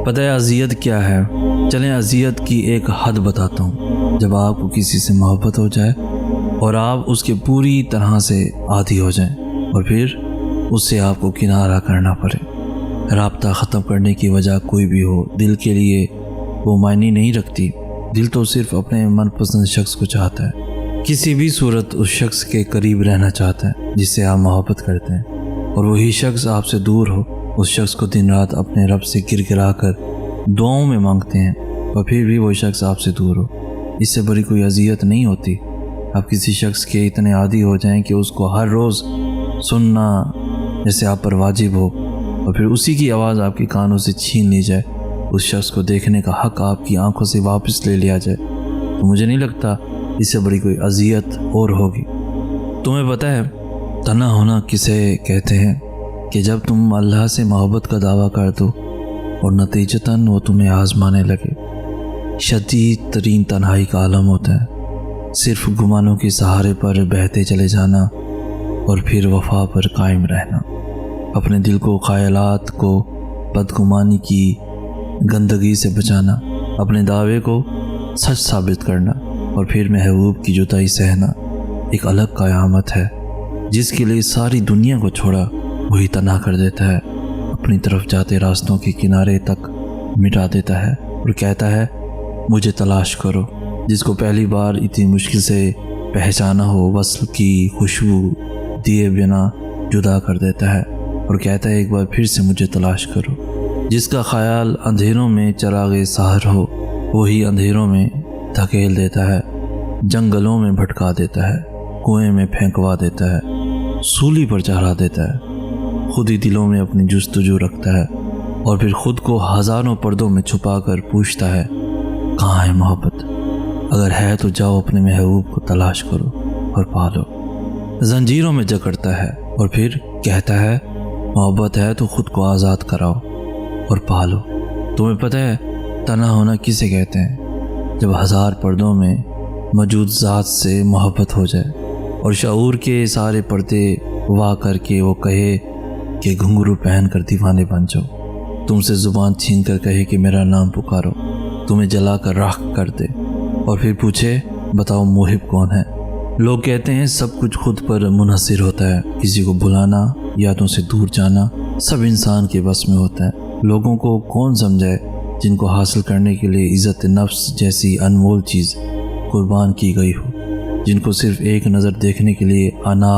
پتہ ہے اذیت کیا ہے؟ چلیں اذیت کی ایک حد بتاتا ہوں۔ جب آپ کو کسی سے محبت ہو جائے اور آپ اس کے پوری طرح سے عادی ہو جائیں اور پھر اس سے آپ کو کنارہ کرنا پڑے۔ رابطہ ختم کرنے کی وجہ کوئی بھی ہو، دل کے لیے وہ معنی نہیں رکھتی۔ دل تو صرف اپنے من پسند شخص کو چاہتا ہے، کسی بھی صورت اس شخص کے قریب رہنا چاہتا ہے جس سے آپ محبت کرتے ہیں، اور وہی شخص آپ سے دور ہو، اس شخص کو دن رات اپنے رب سے گر گرا کر دعاؤں میں مانگتے ہیں اور پھر بھی وہ شخص آپ سے دور ہو۔ اس سے بڑی کوئی اذیت نہیں ہوتی۔ آپ کسی شخص کے اتنے عادی ہو جائیں کہ اس کو ہر روز سننا جیسے آپ پر واجب ہو، اور پھر اسی کی آواز آپ کے کانوں سے چھین لی جائے، اس شخص کو دیکھنے کا حق آپ کی آنکھوں سے واپس لے لیا جائے، تو مجھے نہیں لگتا اس سے بڑی کوئی اذیت اور ہوگی۔ تمہیں پتہ ہے تنہا ہونا کسے کہتے ہیں؟ کہ جب تم اللہ سے محبت کا دعویٰ کر دو اور نتیجتاً وہ تمہیں آزمانے لگے۔ شدید ترین تنہائی کا عالم ہوتا ہے، صرف گمانوں کے سہارے پر بہتے چلے جانا اور پھر وفا پر قائم رہنا، اپنے دل کو خیالات کو بدگمانی کی گندگی سے بچانا، اپنے دعوے کو سچ ثابت کرنا اور پھر محبوب کی جدائی سہنا ایک الگ قیامت ہے۔ جس کے لیے ساری دنیا کو چھوڑا وہی تنہا کر دیتا ہے، اپنی طرف جاتے راستوں کے کنارے تک مٹا دیتا ہے اور کہتا ہے مجھے تلاش کرو۔ جس کو پہلی بار اتنی مشکل سے پہچانا ہو، وصل کی خوشبو دیے بنا جدا کر دیتا ہے اور کہتا ہے ایک بار پھر سے مجھے تلاش کرو۔ جس کا خیال اندھیروں میں چراغ سحر ہو، وہی اندھیروں میں دھکیل دیتا ہے، جنگلوں میں بھٹکا دیتا ہے، کنویں میں پھینکوا دیتا ہے، سولی پر چڑھا دیتا ہے، خود ہی دلوں میں اپنی جستجو رکھتا ہے اور پھر خود کو ہزاروں پردوں میں چھپا کر پوچھتا ہے کہاں ہے محبت؟ اگر ہے تو جاؤ اپنے محبوب کو تلاش کرو اور پالو۔ زنجیروں میں جکڑتا ہے اور پھر کہتا ہے محبت ہے تو خود کو آزاد کراؤ اور پالو۔ تمہیں پتہ ہے تنہا ہونا کسے کہتے ہیں؟ جب ہزار پردوں میں موجود ذات سے محبت ہو جائے اور شعور کے سارے پردے وا کر کے وہ کہے کہ گھنگرو پہن کر دیوانے بن جاؤ، تم سے زبان چھین کر کہے کہ میرا نام پکارو، تمہیں جلا کر راکھ کر دے اور پھر پوچھے بتاؤ محب کون ہے؟ لوگ کہتے ہیں سب کچھ خود پر منحصر ہوتا ہے، کسی کو بلانا، یادوں سے دور جانا سب انسان کے بس میں ہوتا ہے۔ لوگوں کو کون سمجھائے جن کو حاصل کرنے کے لیے عزت نفس جیسی انمول چیز قربان کی گئی ہو، جن کو صرف ایک نظر دیکھنے کے لیے انا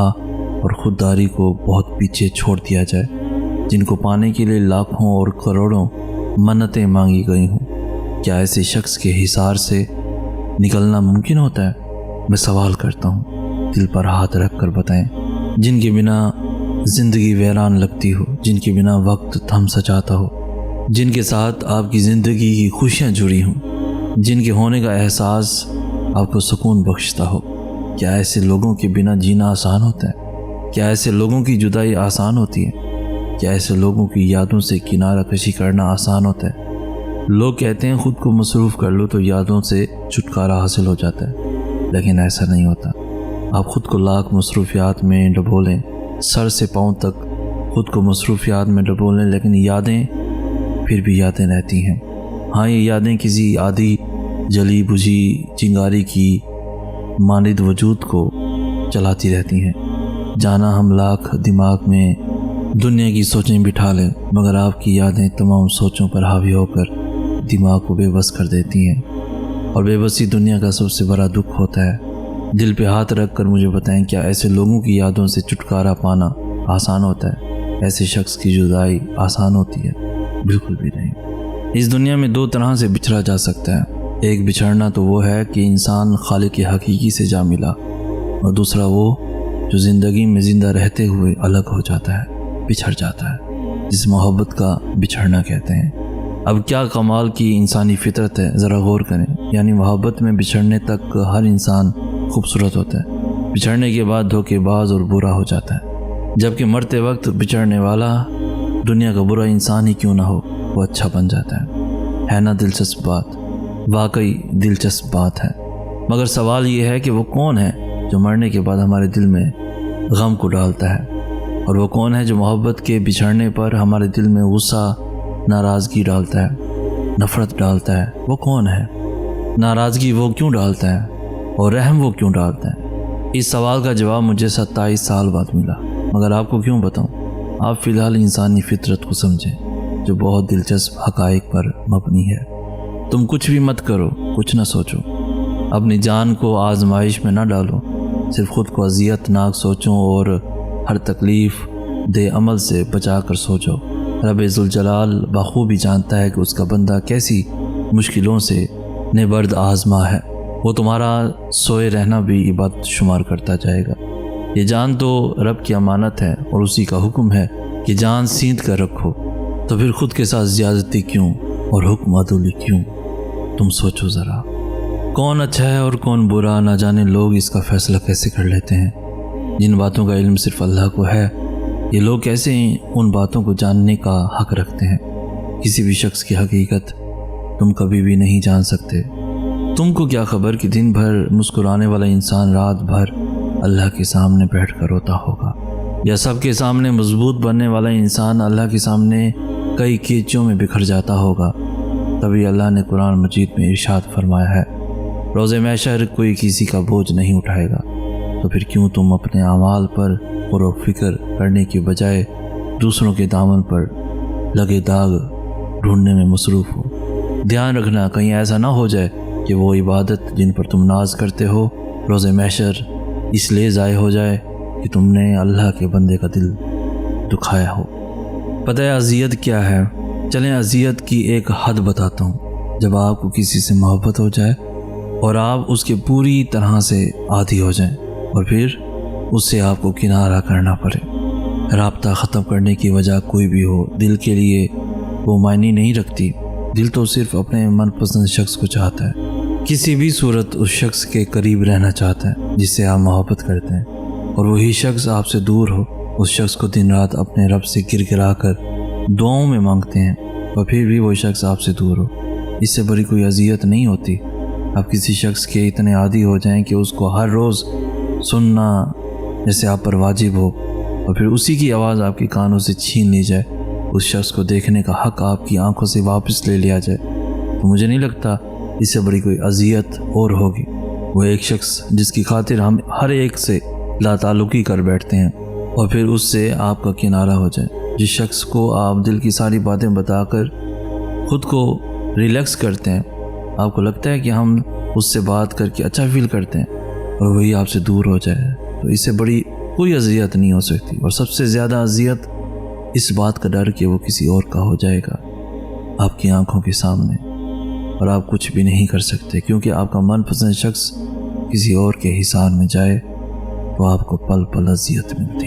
اور خودداری کو بہت پیچھے چھوڑ دیا جائے، جن کو پانے کے لیے لاکھوں اور کروڑوں منتیں مانگی گئی ہوں۔ کیا ایسے شخص کے حصار سے نکلنا ممکن ہوتا ہے؟ میں سوال کرتا ہوں، دل پر ہاتھ رکھ کر بتائیں۔ جن کے بنا زندگی ویران لگتی ہو، جن کے بنا وقت تھم سجاتا ہو، جن کے ساتھ آپ کی زندگی کی خوشیاں جڑی ہوں، جن کے ہونے کا احساس آپ کو سکون بخشتا ہو، کیا ایسے لوگوں کے بنا جینا آسان ہوتا ہے؟ کیا ایسے لوگوں کی جدائی آسان ہوتی ہے؟ کیا ایسے لوگوں کی یادوں سے کنارہ کشی کرنا آسان ہوتا ہے؟ لوگ کہتے ہیں خود کو مصروف کر لو تو یادوں سے چھٹکارا حاصل ہو جاتا ہے، لیکن ایسا نہیں ہوتا۔ آپ خود کو لاکھ مصروفیات میں ڈبولیں، سر سے پاؤں تک خود کو مصروفیات میں ڈبولیں، لیکن یادیں پھر بھی یادیں رہتی ہیں۔ ہاں یہ یادیں کسی عادی جلی بجھی چنگاری کی مانند وجود کو چلاتی رہتی ہیں۔ جانا ہم لاکھ دماغ میں دنیا کی سوچیں بٹھا لیں، مگر آپ کی یادیں تمام سوچوں پر حاوی ہو کر دماغ کو بے بس کر دیتی ہیں، اور بے بسی دنیا کا سب سے بڑا دکھ ہوتا ہے۔ دل پہ ہاتھ رکھ کر مجھے بتائیں کیا ایسے لوگوں کی یادوں سے چھٹکارا پانا آسان ہوتا ہے؟ ایسے شخص کی جدائی آسان ہوتی ہے؟ بالکل بھی نہیں۔ اس دنیا میں دو طرح سے بچھڑا جا سکتا ہے۔ ایک بچھڑنا تو وہ ہے کہ انسان خالق حقیقی سے جا ملا، اور دوسرا وہ جو زندگی میں زندہ رہتے ہوئے الگ ہو جاتا ہے، بچھڑ جاتا ہے، جس محبت کا بچھڑنا کہتے ہیں۔ اب کیا کمال کی انسانی فطرت ہے، ذرا غور کریں۔ یعنی محبت میں بچھڑنے تک ہر انسان خوبصورت ہوتا ہے، بچھڑنے کے بعد دھوکے باز اور برا ہو جاتا ہے، جبکہ مرتے وقت بچھڑنے والا دنیا کا برا انسان ہی کیوں نہ ہو وہ اچھا بن جاتا ہے نا؟ دلچسپ بات، واقعی دلچسپ بات ہے۔ مگر سوال یہ ہے کہ وہ کون ہے جو مرنے کے بعد ہمارے دل میں غم کو ڈالتا ہے، اور وہ کون ہے جو محبت کے بچھڑنے پر ہمارے دل میں غصہ ناراضگی ڈالتا ہے؟ نفرت ڈالتا ہے وہ کون ہے؟ ناراضگی وہ کیوں ڈالتا ہے اور رحم وہ کیوں ڈالتا ہے؟ اس سوال کا جواب مجھے 27 سال بعد ملا، مگر آپ کو کیوں بتاؤں؟ آپ فی الحال انسانی فطرت کو سمجھیں جو بہت دلچسپ حقائق پر مبنی ہے۔ تم کچھ بھی مت کرو، کچھ نہ سوچو، اپنی جان کو آزمائش میں نہ ڈالو، صرف خود کو اذیت ناک سوچوں اور ہر تکلیف دے عمل سے بچا کر سوچو۔ رب ذوالجلال بخوبی جانتا ہے کہ اس کا بندہ کیسی مشکلوں سے نبرد آزما ہے، وہ تمہارا سوئے رہنا بھی عبادت شمار کرتا جائے گا۔ یہ جان تو رب کی امانت ہے اور اسی کا حکم ہے کہ جان سینت کر رکھو، تو پھر خود کے ساتھ زیادتی کیوں اور حکم عدولی کیوں؟ تم سوچو ذرا، کون اچھا ہے اور کون برا، نہ جانے لوگ اس کا فیصلہ کیسے کر لیتے ہیں۔ جن باتوں کا علم صرف اللہ کو ہے، یہ لوگ کیسے ان باتوں کو جاننے کا حق رکھتے ہیں؟ کسی بھی شخص کی حقیقت تم کبھی بھی نہیں جان سکتے۔ تم کو کیا خبر کہ دن بھر مسکرانے والا انسان رات بھر اللہ کے سامنے بیٹھ کر روتا ہوگا، یا سب کے سامنے مضبوط بننے والا انسان اللہ کے سامنے کئی کیچوں میں بکھر جاتا ہوگا۔ تبھی اللہ نے قرآن مجید میں ارشاد فرمایا ہے، روز محشر کوئی کسی کا بوجھ نہیں اٹھائے گا۔ تو پھر کیوں تم اپنے اعمال پر غور و فکر کرنے کے بجائے دوسروں کے دامن پر لگے داغ ڈھونڈنے میں مصروف ہو؟ دھیان رکھنا کہیں ایسا نہ ہو جائے کہ وہ عبادت جن پر تم ناز کرتے ہو روز محشر اس لیے ضائع ہو جائے کہ تم نے اللہ کے بندے کا دل دکھایا ہو۔ پتہ ہے اذیت کیا ہے؟ چلیں اذیت کی ایک حد بتاتا ہوں۔ جب آپ کو کسی سے محبت ہو جائے اور آپ اس کے پوری طرح سے عادی ہو جائیں اور پھر اس سے آپ کو کنارہ کرنا پڑے۔ رابطہ ختم کرنے کی وجہ کوئی بھی ہو، دل کے لیے وہ معنی نہیں رکھتی۔ دل تو صرف اپنے من پسند شخص کو چاہتا ہے، کسی بھی صورت اس شخص کے قریب رہنا چاہتا ہے جس سے آپ محبت کرتے ہیں، اور وہی شخص آپ سے دور ہو۔ اس شخص کو دن رات اپنے رب سے گر گرا کر دعاؤں میں مانگتے ہیں اور پھر بھی وہ شخص آپ سے دور ہو۔ اس سے بڑی کوئی اذیت نہیں ہوتی۔ آپ کسی شخص کے اتنے عادی ہو جائیں کہ اس کو ہر روز سننا جیسے آپ پر واجب ہو، اور پھر اسی کی آواز آپ کے کانوں سے چھین لی جائے، اس شخص کو دیکھنے کا حق آپ کی آنکھوں سے واپس لے لیا جائے، تو مجھے نہیں لگتا اس سے بڑی کوئی اذیت اور ہوگی۔ وہ ایک شخص جس کی خاطر ہم ہر ایک سے لا تعلقی کر بیٹھتے ہیں اور پھر اس سے آپ کا کنارہ ہو جائے، جس شخص کو آپ دل کی ساری باتیں بتا کر خود کو ریلیکس کرتے ہیں، آپ کو لگتا ہے کہ ہم اس سے بات کر کے اچھا فیل کرتے ہیں، اور وہی آپ سے دور ہو جائے، تو اس سے بڑی کوئی اذیت نہیں ہو سکتی۔ اور سب سے زیادہ اذیت اس بات کا ڈر کہ وہ کسی اور کا ہو جائے گا آپ کی آنکھوں کے سامنے، اور آپ کچھ بھی نہیں کر سکتے، کیونکہ آپ کا من پسند شخص کسی اور کے حصار میں جائے تو آپ کو پل پل اذیت ملتی۔